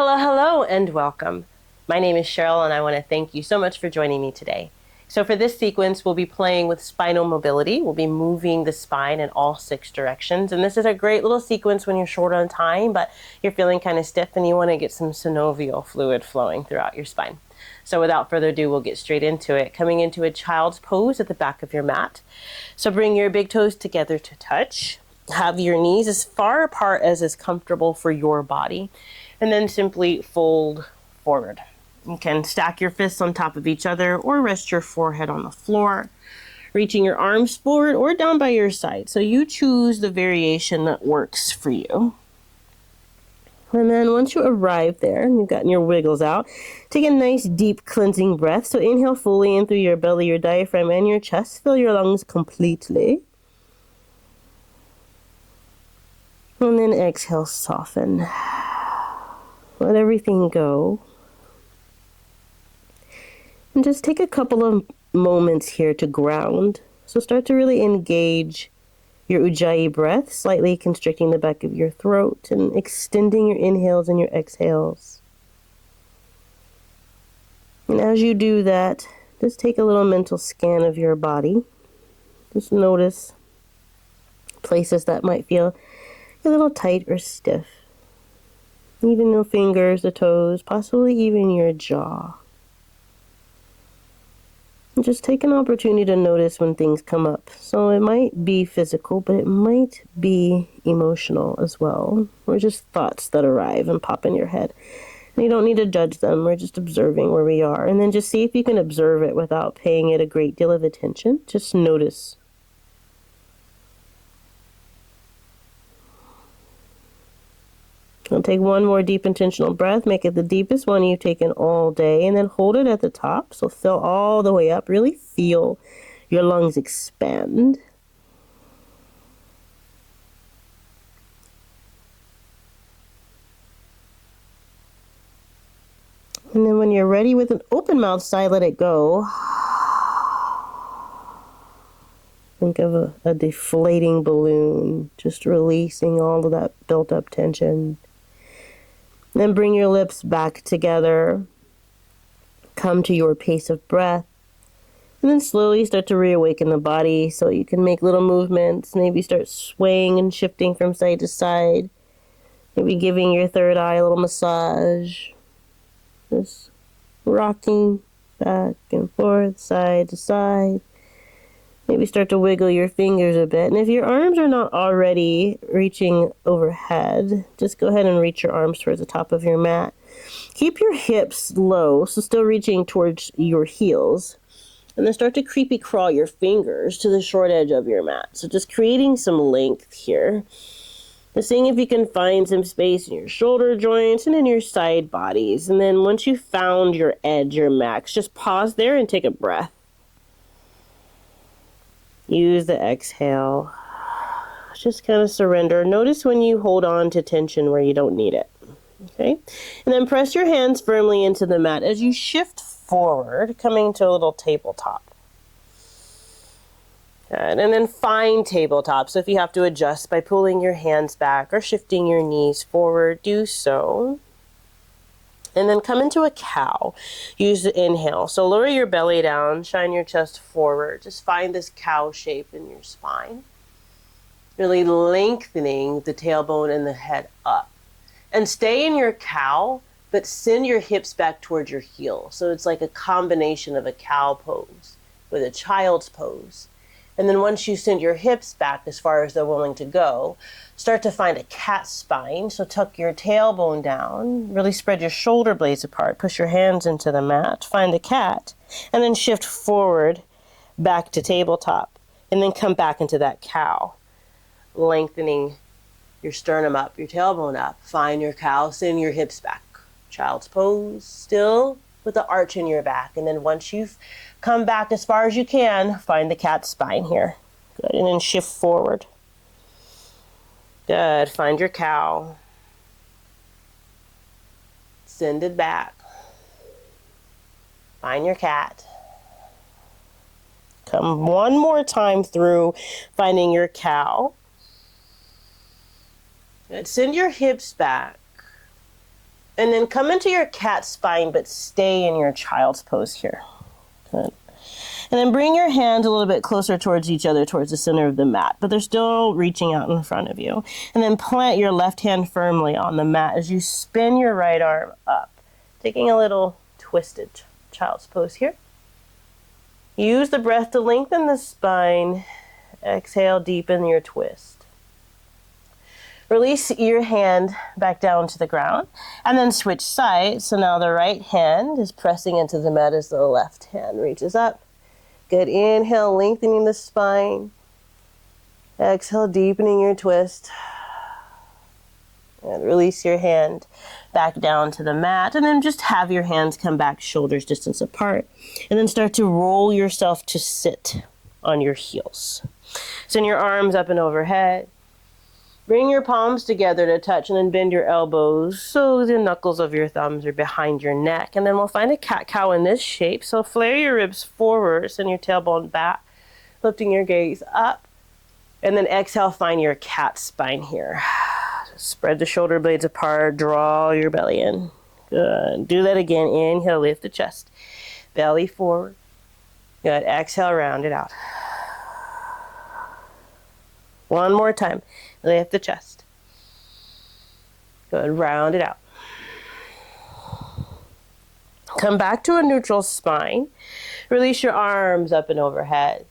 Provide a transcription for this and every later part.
Hello, hello, and welcome. My name is Charyl, and I want to thank you so much for joining me today. So for this sequence, we'll be playing with spinal mobility. We'll be moving the spine in all 6 directions. And this is a great little sequence when you're short on time, but you're feeling kind of stiff and you want to get some synovial fluid flowing throughout your spine. So without further ado, we'll get straight into it. Coming into a child's pose at the back of your mat. So bring your big toes together to touch. Have your knees as far apart as is comfortable for your body. And then simply fold forward. You can stack your fists on top of each other or rest your forehead on the floor, reaching your arms forward or down by your side. So you choose the variation that works for you. And then once you arrive there and you've gotten your wiggles out, take a nice deep cleansing breath. So inhale fully in through your belly, your diaphragm, and your chest. Fill your lungs completely. And then exhale, soften. Let everything go. And just take a couple of moments here to ground. So start to really engage your Ujjayi breath, slightly constricting the back of your throat and extending your inhales and your exhales. And as you do that, just take a little mental scan of your body. Just notice places that might feel a little tight or stiff. Even the fingers, the toes, possibly even your jaw. And just take an opportunity to notice when things come up. So it might be physical, but it might be emotional as well. Or just thoughts that arrive and pop in your head. And you don't need to judge them. We're just observing where we are. And then just see if you can observe it without paying it a great deal of attention. Just notice. I'll take one more deep intentional breath. Make it the deepest one you've taken all day. And then hold it at the top. So fill all the way up. Really feel your lungs expand. And then when you're ready with an open mouth sigh, let it go. Think of a deflating balloon. Just releasing all of that built up tension. Then bring your lips back together. Come to your pace of breath. And then slowly start to reawaken the body so you can make little movements. Maybe start swaying and shifting from side to side. Maybe giving your third eye a little massage. Just rocking back and forth, side to side. Maybe start to wiggle your fingers a bit. And if your arms are not already reaching overhead, just go ahead and reach your arms towards the top of your mat. Keep your hips low, so still reaching towards your heels. And then start to creepy crawl your fingers to the short edge of your mat. So just creating some length here. Just seeing if you can find some space in your shoulder joints and in your side bodies. And then once you've found your edge, your max, just pause there and take a breath. Use the exhale. Just kind of surrender. Notice when you hold on to tension where you don't need it. Okay? And then press your hands firmly into the mat as you shift forward, coming to a little tabletop. Good. And then find tabletop. So if you have to adjust by pulling your hands back or shifting your knees forward, do so. And then come into a cow. Use the inhale. So lower your belly down, shine your chest forward. Just find this cow shape in your spine. Really lengthening the tailbone and the head up. And stay in your cow, but send your hips back towards your heel. So it's like a combination of a cow pose with a child's pose. And then once you send your hips back as far as they're willing to go, start to find a cat spine. So tuck your tailbone down, really spread your shoulder blades apart, push your hands into the mat, find a cat, and then shift forward back to tabletop. And then come back into that cow, lengthening your sternum up, your tailbone up. Find your cow, send your hips back. Child's pose, still with the arch in your back. And then once you've come back as far as you can, find the cat spine here. Good, and then shift forward. Good, find your cow. Send it back. Find your cat. Come one more time through, finding your cow. Good, send your hips back. And then come into your cat spine, but stay in your child's pose here. Good. And then bring your hands a little bit closer towards each other, towards the center of the mat, but they're still reaching out in front of you. And then plant your left hand firmly on the mat as you spin your right arm up, taking a little twisted child's pose here. Use the breath to lengthen the spine. Exhale, deepen your twist. Release your hand back down to the ground and then switch sides. So now the right hand is pressing into the mat as the left hand reaches up. Good. Inhale, lengthening the spine. Exhale, deepening your twist. And release your hand back down to the mat. And then just have your hands come back shoulders distance apart. And then start to roll yourself to sit on your heels. Send your arms up and overhead. Bring your palms together to touch and then bend your elbows so the knuckles of your thumbs are behind your neck. And then we'll find a cat-cow in this shape. So flare your ribs forward, send your tailbone back, lifting your gaze up. And then exhale, find your cat spine here. Spread the shoulder blades apart, draw your belly in. Good. Do that again. Inhale, lift the chest. Belly forward. Good. Exhale, round it out. One more time. Lift the chest. Good. Round it out. Come back to a neutral spine. Release your arms up and overhead.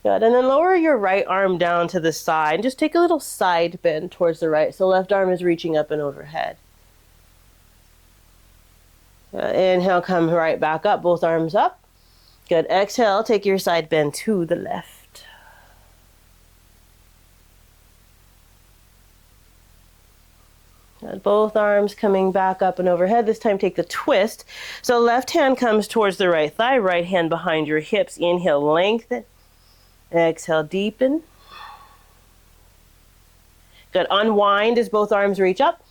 Good. And then lower your right arm down to the side. Just take a little side bend towards the right. So left arm is reaching up and overhead. Inhale, come right back up. Both arms up. Good. Exhale, take your side bend to the left. Both arms coming back up and overhead. This time take the twist. So left hand comes towards the right thigh, right hand behind your hips. Inhale, lengthen. Exhale, deepen. Good. Unwind as both arms reach up.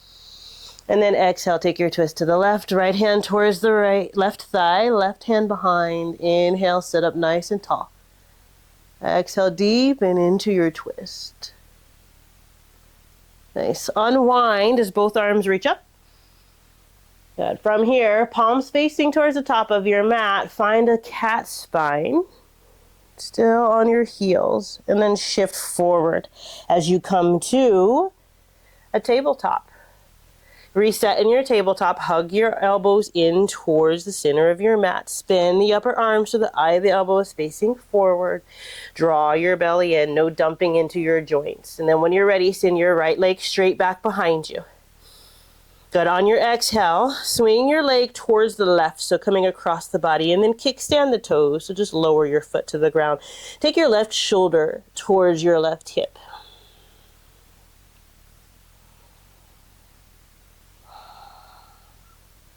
And then exhale, take your twist to the left. Right hand towards the right, left thigh, left hand behind. Inhale, sit up nice and tall. Exhale, deepen into your twist. Nice. Unwind as both arms reach up. Good. From here, palms facing towards the top of your mat, find a cat spine, still on your heels, and then shift forward as you come to a tabletop. Reset in your tabletop, hug your elbows in towards the center of your mat. Spin the upper arm so the eye of the elbow is facing forward. Draw your belly in, no dumping into your joints. And then when you're ready, send your right leg straight back behind you. Good. On your exhale, swing your leg towards the left, so coming across the body, and then kickstand the toes, so just lower your foot to the ground. Take your left shoulder towards your left hip.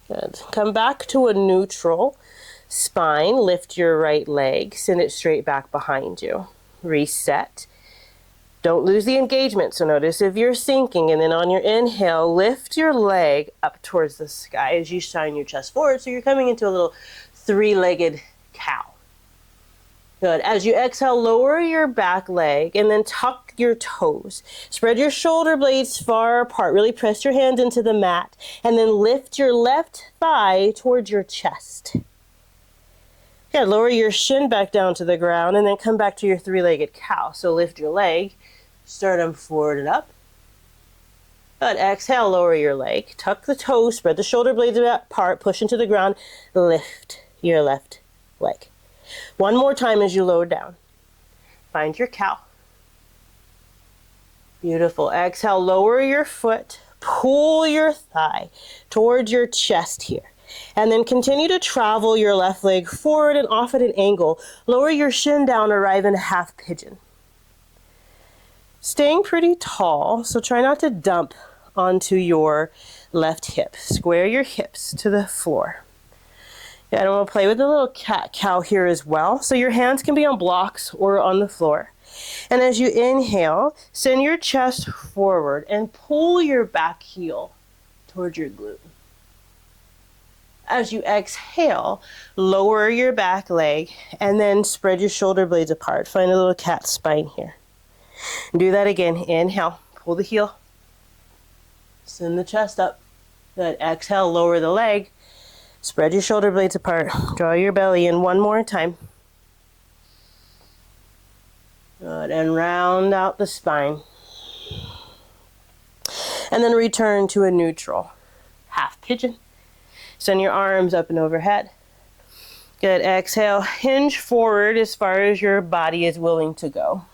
Good. Come back to a neutral spine. Lift your right leg. Send it straight back behind you. Reset. Don't lose the engagement. So notice if you're sinking, and then on your inhale, lift your leg up towards the sky as you shine your chest forward. So you're coming into a little three-legged cow. Good. As you exhale, lower your back leg and then tuck your toes. Spread your shoulder blades far apart. Really press your hands into the mat and then lift your left thigh towards your chest. Good. Lower your shin back down to the ground and then come back to your three-legged cow. So lift your leg, sternum forward and up. Good. Exhale, lower your leg. Tuck the toes, spread the shoulder blades apart, push into the ground, lift your left leg. One more time as you lower down. Find your cow. Beautiful. Exhale, lower your foot, pull your thigh towards your chest here. And then continue to travel your left leg forward and off at an angle. Lower your shin down, arrive in a half pigeon. Staying pretty tall, so try not to dump onto your left hip. Square your hips to the floor. And we'll play with a little cat-cow here as well. So your hands can be on blocks or on the floor. And as you inhale, send your chest forward and pull your back heel towards your glute. As you exhale, lower your back leg and then spread your shoulder blades apart. Find a little cat spine here. Do that again. Inhale, pull the heel. Send the chest up. Good. Exhale, lower the leg. Spread your shoulder blades apart. Draw your belly in one more time. Good. And round out the spine. And then return to a neutral half pigeon. Send your arms up and overhead. Good. Exhale. Hinge forward as far as your body is willing to go.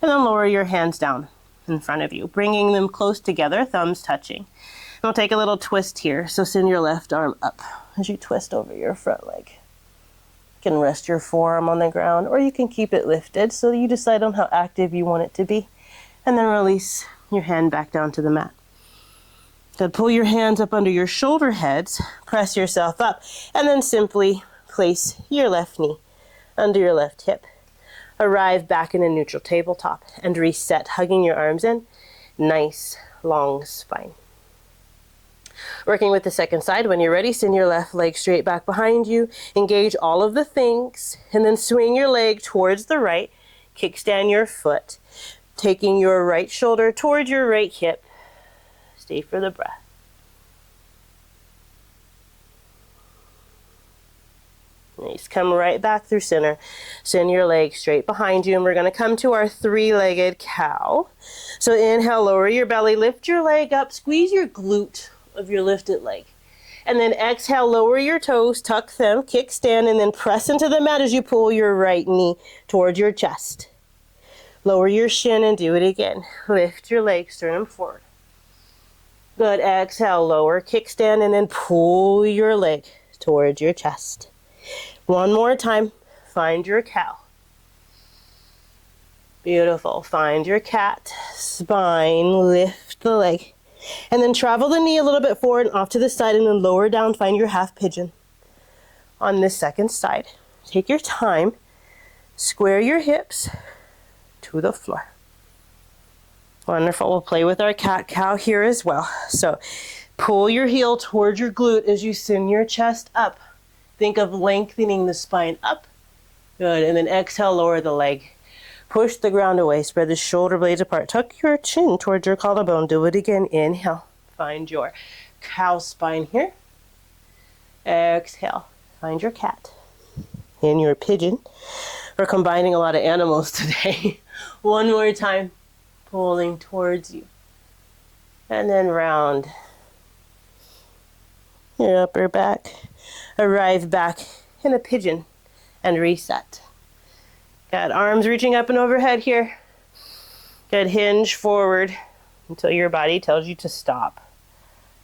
And then lower your hands down in front of you, bringing them close together, thumbs touching. And we'll take a little twist here. So send your left arm up as you twist over your front leg. You can rest your forearm on the ground, or you can keep it lifted so you decide on how active you want it to be. And then release your hand back down to the mat. Good. Pull your hands up under your shoulder heads, press yourself up, and then simply place your left knee under your left hip. Arrive back in a neutral tabletop and reset, hugging your arms in. Nice, long spine. Working with the second side, when you're ready, send your left leg straight back behind you. Engage all of the things, and then swing your leg towards the right. Kickstand your foot, taking your right shoulder towards your right hip. Stay for the breath. Nice. Come right back through center. Send your leg straight behind you, and we're going to come to our three-legged cow. So inhale, lower your belly, lift your leg up, squeeze your glute of your lifted leg. And then exhale, lower your toes, tuck them, kickstand, and then press into the mat as you pull your right knee towards your chest. Lower your shin and do it again. Lift your leg, sternum forward. Good. Exhale, lower, kickstand, and then pull your leg towards your chest. One more time. Find your cow. Beautiful. Find your cat. Spine. Lift the leg. And then travel the knee a little bit forward and off to the side, and then lower down. Find your half pigeon. On this second side, take your time. Square your hips to the floor. Wonderful. We'll play with our cat-cow here as well. So pull your heel towards your glute as you send your chest up. Think of lengthening the spine up. Good. And then exhale, lower the leg. Push the ground away. Spread the shoulder blades apart. Tuck your chin towards your collarbone. Do it again. Inhale. Find your cow spine here. Exhale. Find your cat. And your pigeon. We're combining a lot of animals today. One more time. Pulling towards you. And then round your upper back. Arrive back in a pigeon and reset. Got arms reaching up and overhead here. Good. Hinge forward until your body tells you to stop.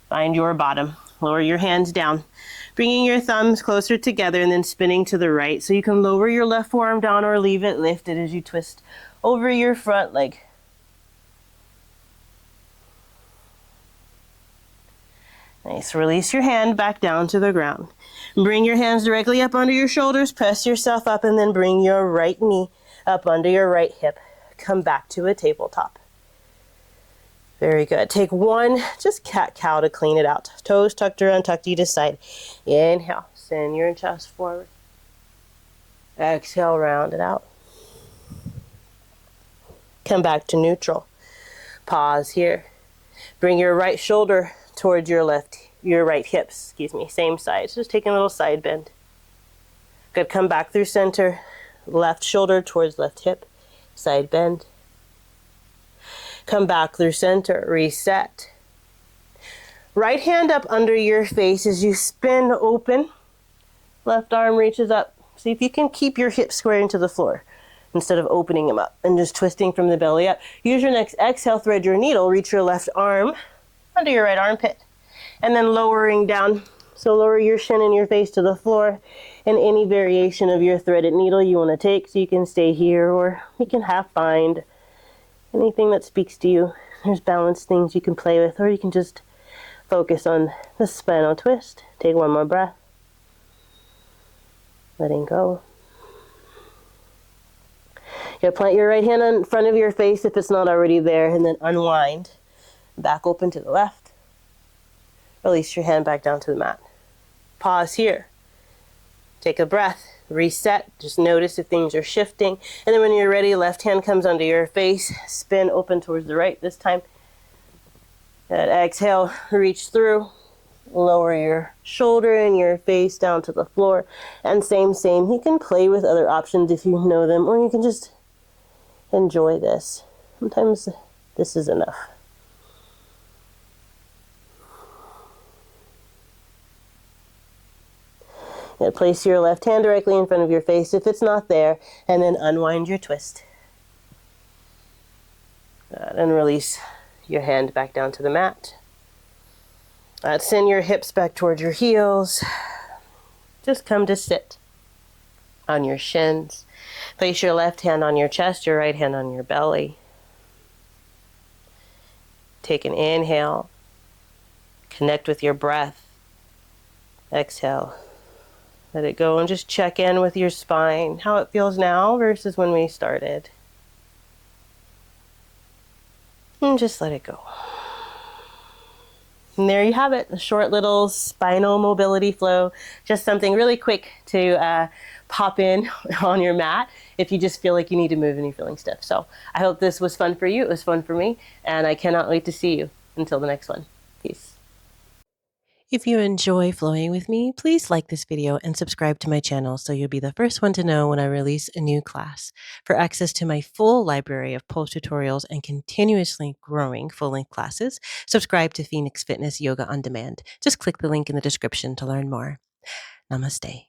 Find your bottom. Lower your hands down. Bringing your thumbs closer together and then spinning to the right. So you can lower your left forearm down or leave it lifted as you twist over your front leg. Nice. Release your hand back down to the ground. Bring your hands directly up under your shoulders. Press yourself up and then bring your right knee up under your right hip. Come back to a tabletop. Very good. Take one, just cat-cow to clean it out. Toes tucked or untucked either side. Inhale. Send your chest forward. Exhale. Round it out. Come back to neutral. Pause here. Bring your right shoulder towards your right hips, same side. Just taking a little side bend. Good. Come back through center. Left shoulder towards left hip. Side bend. Come back through center. Reset. Right hand up under your face as you spin open. Left arm reaches up. See if you can keep your hips square into the floor instead of opening them up and just twisting from the belly up. Use your next exhale, thread your needle, reach your left arm under your right armpit, and then lowering down. So lower your shin and your face to the floor, and any variation of your threaded needle you want to take. So you can stay here, or you can half bind. Anything that speaks to you. There's balance things you can play with, or you can just focus on the spinal twist. Take one more breath. Letting go. You plant your right hand in front of your face if it's not already there, and then unwind. Back open to the left. Release your hand back down to the mat. Pause here. Take a breath. Reset. Just notice if things are shifting. And then when you're ready, left hand comes under your face. Spin open towards the right this time. Good. Exhale, reach through. Lower your shoulder and your face down to the floor. And same. You can play with other options if you know them, or you can just enjoy this. Sometimes this is enough. You place your left hand directly in front of your face if it's not there, and then unwind your twist. And release your hand back down to the mat. Send your hips back towards your heels. Just come to sit on your shins. Place your left hand on your chest, your right hand on your belly. Take an inhale. Connect with your breath. Exhale. Let it go and just check in with your spine, how it feels now versus when we started. And just let it go. And there you have it, a short little spinal mobility flow, just something really quick to pop in on your mat if you just feel like you need to move and you're feeling stiff. So I hope this was fun for you. It was fun for me, and I cannot wait to see you until the next one. Peace. If you enjoy flowing with me, please like this video and subscribe to my channel so you'll be the first one to know when I release a new class. For access to my full library of pose tutorials and continuously growing full-length classes, subscribe to Phoenix Fitness Yoga on Demand. Just click the link in the description to learn more. Namaste.